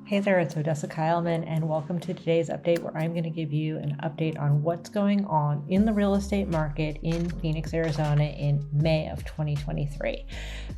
Hey there, it's Odessa Kyleman, and welcome to today's update where I'm going to give you an update on what's going on in the real estate market in Phoenix, Arizona in May of 2023.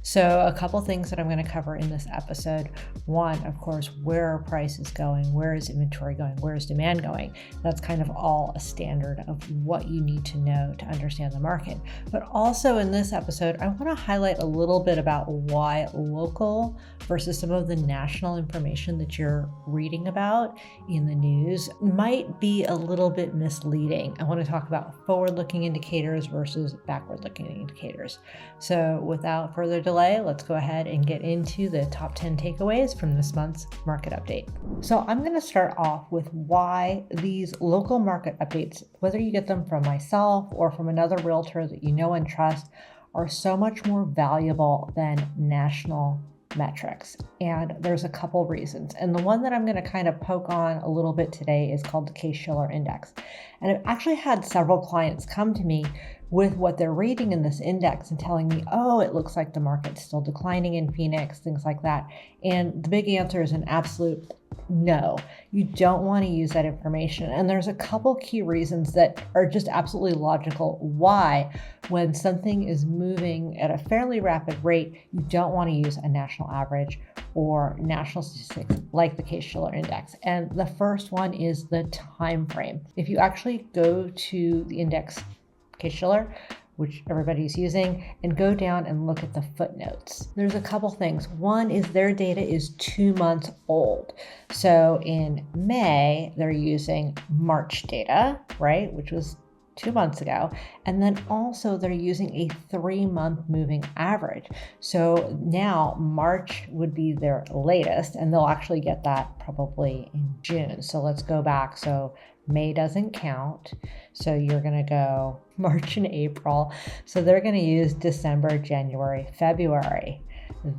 So a couple things that I'm going to cover in this episode. One, of course, where are prices going? Where is inventory going? Where is demand going? That's kind of all a standard of what you need to know to understand the market. But also in this episode, I want to highlight a little bit about why local versus some of the national information that you're reading about in the news might be a little bit misleading. I want to talk about forward-looking indicators versus backward-looking indicators. So without further delay, let's go ahead and get into the top 10 takeaways from this month's market update. So I'm going to start off with why these local market updates, whether you get them from myself or from another realtor that you know and trust, are so much more valuable than national metrics. And there's a couple reasons. And the one that I'm going to kind of poke on a little bit today is called the Case-Shiller index. And I've actually had several clients come to me with what they're reading in this index and telling me, oh, it looks like the market's still declining in Phoenix, things like that. And the big answer is an absolute no. You don't want to use that information. And there's a couple key reasons that are just absolutely logical why, when something is moving at a fairly rapid rate, you don't want to use a national average or national statistics like the Case-Shiller index. And the first one is the time frame. If you actually go to the index Case-Shiller, which everybody's using, and go down and look at the footnotes. There's a couple things. One is their data is 2 months old. So in May, they're using March data, right, which was 2 months ago. And then also they're using a 3-month moving average. So now March would be their latest, and they'll actually get that probably in June. So let's go back. So May doesn't count. So you're going to go March and April. So they're going to use December, January, February.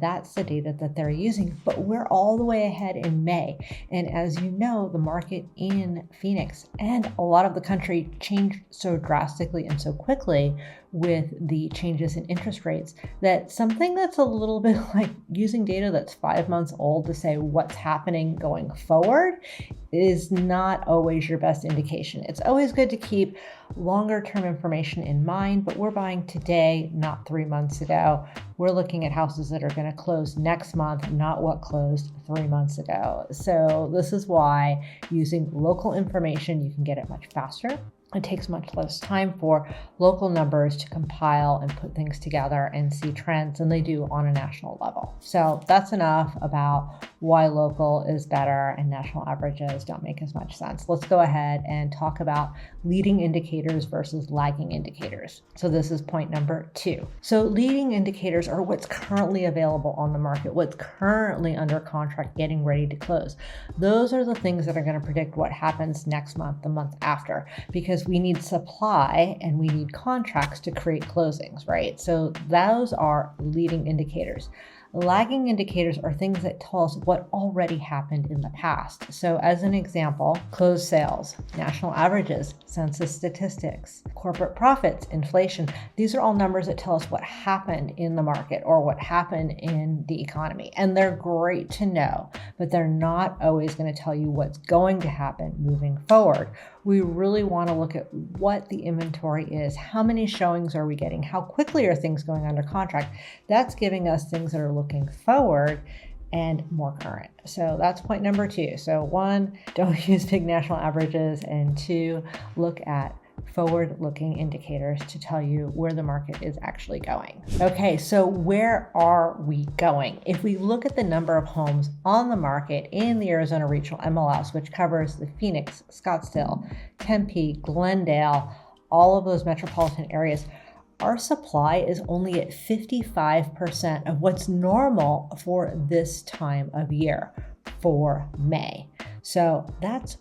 That's the data that they're using, but we're all the way ahead in May. And as you know, the market in Phoenix and a lot of the country changed so drastically and so quickly with the changes in interest rates that something that's a little bit like using data that's 5 months old to say what's happening going forward is not always your best indication. It's always good to keep longer term information in mind, but we're buying today, not 3 months ago. We're looking at houses that are going to close next month, not what closed 3 months ago. So this is why using local information, you can get it much faster. It takes much less time for local numbers to compile and put things together and see trends than they do on a national level. So that's enough about why local is better and national averages don't make as much sense. Let's go ahead and talk about leading indicators versus lagging indicators. So this is point number 2. So leading indicators are what's currently available on the market, what's currently under contract, getting ready to close. Those are the things that are going to predict what happens next month, the month after, because we need supply and we need contracts to create closings, right? So those are leading indicators. Lagging indicators are things that tell us what already happened in the past. So as an example, closed sales, national averages, census statistics, corporate profits, inflation. These are all numbers that tell us what happened in the market or what happened in the economy. And they're great to know, but they're not always going to tell you what's going to happen moving forward. We really want to look at what the inventory is. How many showings are we getting? How quickly are things going under contract? That's giving us things that are looking forward and more current. So that's point number 2. So 1, don't use big national averages, and 2, look at forward-looking indicators to tell you where the market is actually going. Okay, so where are we going? If we look at the number of homes on the market in the Arizona Regional MLS, which covers the Phoenix, Scottsdale, Tempe, Glendale, all of those metropolitan areas, our supply is only at 55% of what's normal for this time of year for May. So that's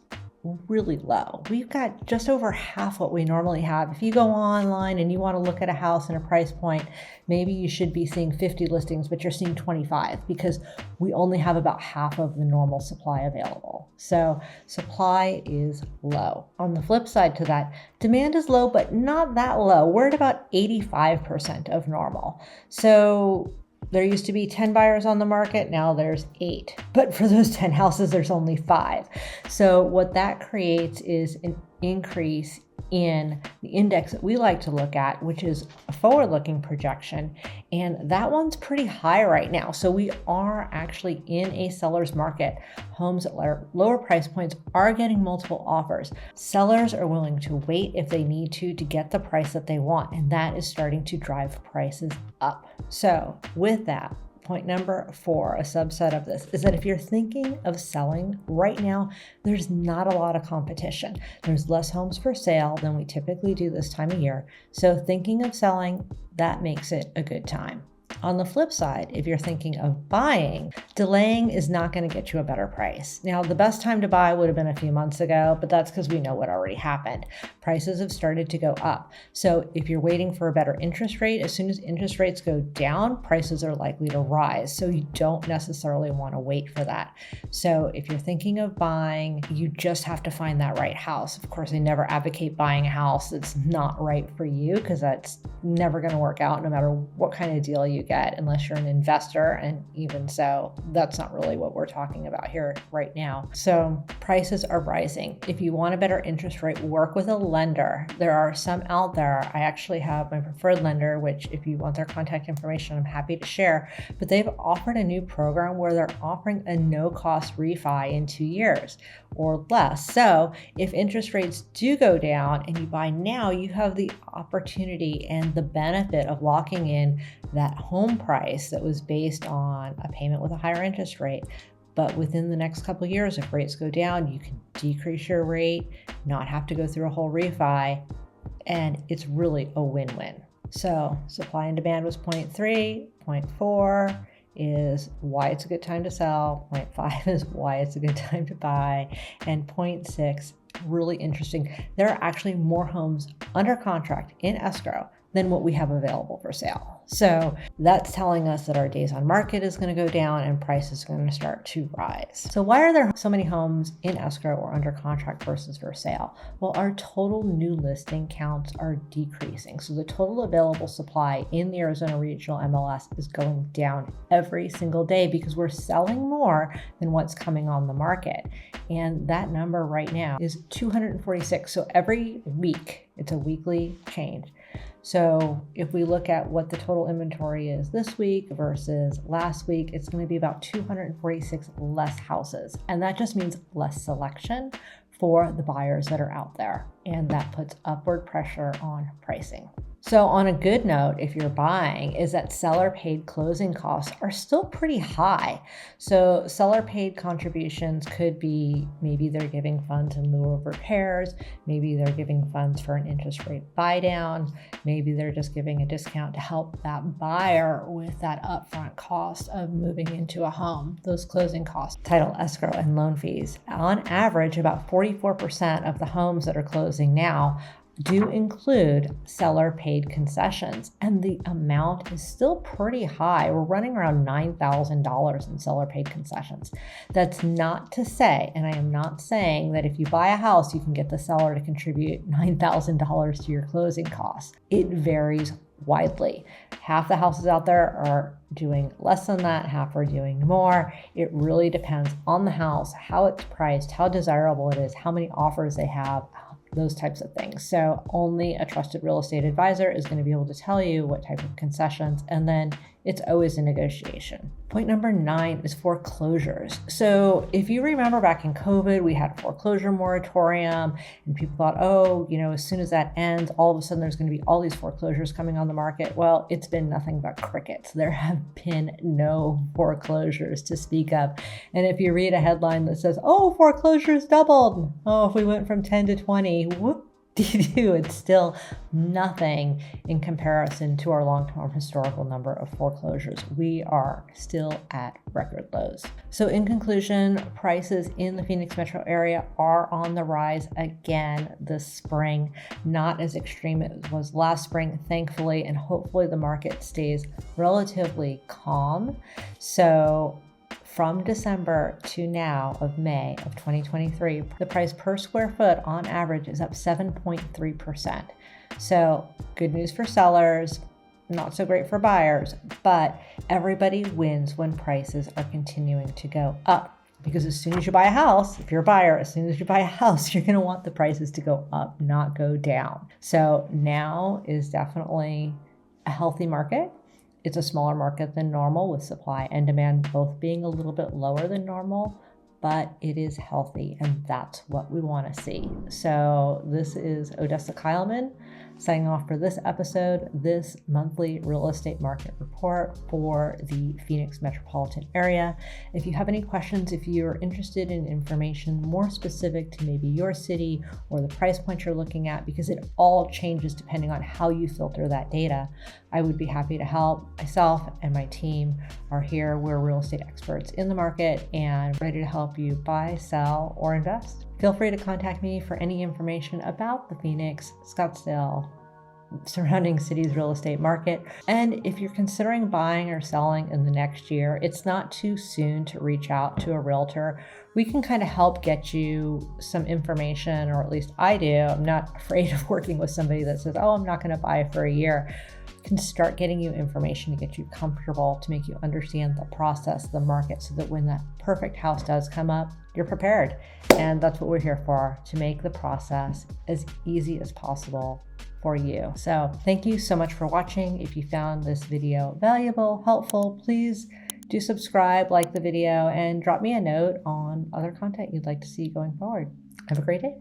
really low. We've got just over half what we normally have. If you go online and you want to look at a house and a price point, maybe you should be seeing 50 listings, but you're seeing 25 because we only have about half of the normal supply available. So supply is low. On the flip side to that, demand is low, but not that low. We're at about 85% of normal. So There used to be 10 buyers on the market, now there's 8. But for those 10 houses, there's only 5. So what that creates is an increase in the index that we like to look at, which is a forward-looking projection, and that one's pretty high right now. So we are actually in a seller's market. Homes at lower price points are getting multiple offers. Sellers are willing to wait if they need to get the price that they want, and that is starting to drive prices up. So with that, point number 4, a subset of this, is that if you're thinking of selling right now, there's not a lot of competition. There's less homes for sale than we typically do this time of year. So thinking of selling, that makes it a good time. On the flip side, if you're thinking of buying, delaying is not going to get you a better price. Now, the best time to buy would have been a few months ago, but that's because we know what already happened. Prices have started to go up. So if you're waiting for a better interest rate, as soon as interest rates go down, prices are likely to rise. So you don't necessarily want to wait for that. So if you're thinking of buying, you just have to find that right house. Of course, I never advocate buying a house that's not right for you, because that's never going to work out no matter what kind of deal you get, unless you're an investor, and even so, that's not really what we're talking about here right now. So prices are rising. If you want a better interest rate, work with a lender. There are some out there. I actually have my preferred lender, which if you want their contact information, I'm happy to share, but they've offered a new program where they're offering a no-cost refi in 2 years or less. So if interest rates do go down and you buy now, you have the opportunity and the benefit of locking in that home price that was based on a payment with a higher interest rate. But within the next couple of years, if rates go down, you can decrease your rate, not have to go through a whole refi, and it's really a win-win. So supply and demand was 0.3, 0.4 is why it's a good time to sell, 0.5 is why it's a good time to buy, and 0.6, really interesting. There are actually more homes under contract in escrow than what we have available for sale. So that's telling us that our days on market is going to go down and prices are going to start to rise. So why are there so many homes in escrow or under contract versus for sale? Well, our total new listing counts are decreasing. So the total available supply in the Arizona Regional MLS is going down every single day because we're selling more than what's coming on the market. And that number right now is 246. So every week, it's a weekly change. So if we look at what the total inventory is this week versus last week, it's going to be about 246 less houses. And that just means less selection for the buyers that are out there. And that puts upward pressure on pricing. So on a good note, if you're buying, is that seller paid closing costs are still pretty high. So seller paid contributions could be, maybe they're giving funds in lieu of repairs, maybe they're giving funds for an interest rate buy down, maybe they're just giving a discount to help that buyer with that upfront cost of moving into a home, those closing costs, title, escrow, and loan fees. On average, about 44% of the homes that are closing now do include seller paid concessions, and the amount is still pretty high. We're running around $9,000 in seller paid concessions. That's not to say, and I am not saying that if you buy a house, you can get the seller to contribute $9,000 to your closing costs. It varies widely. Half the houses out there are doing less than that, half are doing more. It really depends on the house, how it's priced, how desirable it is, how many offers they have, those types of things. So only a trusted real estate advisor is going to be able to tell you what type of concessions, and then it's always a negotiation. Point number 9 is foreclosures. So if you remember back in COVID, we had a foreclosure moratorium and people thought, oh, as soon as that ends, all of a sudden there's going to be all these foreclosures coming on the market. Well, it's been nothing but crickets. There have been no foreclosures to speak of. And if you read a headline that says, oh, foreclosures doubled. Oh, if we went from 10 to 20, whoop. It's still nothing in comparison to our long-term historical number of foreclosures. We are still at record lows. So in conclusion, prices in the Phoenix metro area are on the rise again this spring. Not as extreme as it was last spring, thankfully, and hopefully the market stays relatively calm. So from December to now of May of 2023, the price per square foot on average is up 7.3%. So good news for sellers, not so great for buyers, but everybody wins when prices are continuing to go up. Because as soon as you buy a house, if you're a buyer, as soon as you buy a house, you're going to want the prices to go up, not go down. So now is definitely a healthy market. It's a smaller market than normal, with supply and demand both being a little bit lower than normal, but it is healthy, and that's what we want to see. So this is Odessa Kyleman signing off for this episode, this monthly real estate market report for the Phoenix metropolitan area. If you have any questions, if you're interested in information more specific to maybe your city or the price point you're looking at, because it all changes depending on how you filter that data, I would be happy to help. Myself and my team are here. We're real estate experts in the market and ready to help you buy, sell, or invest. Feel free to contact me for any information about the Phoenix, Scottsdale, surrounding cities real estate market. And if you're considering buying or selling in the next year, it's not too soon to reach out to a realtor. We can kind of help get you some information, or at least I do. I'm not afraid of working with somebody that says, oh, I'm not going to buy for a year. Can start getting you information to get you comfortable, to make you understand the process, the market, so that when that perfect house does come up, you're prepared. And that's what we're here for, to make the process as easy as possible for you. So thank you so much for watching. If you found this video valuable, helpful, please do subscribe, like the video, and drop me a note on other content you'd like to see going forward. Have a great day.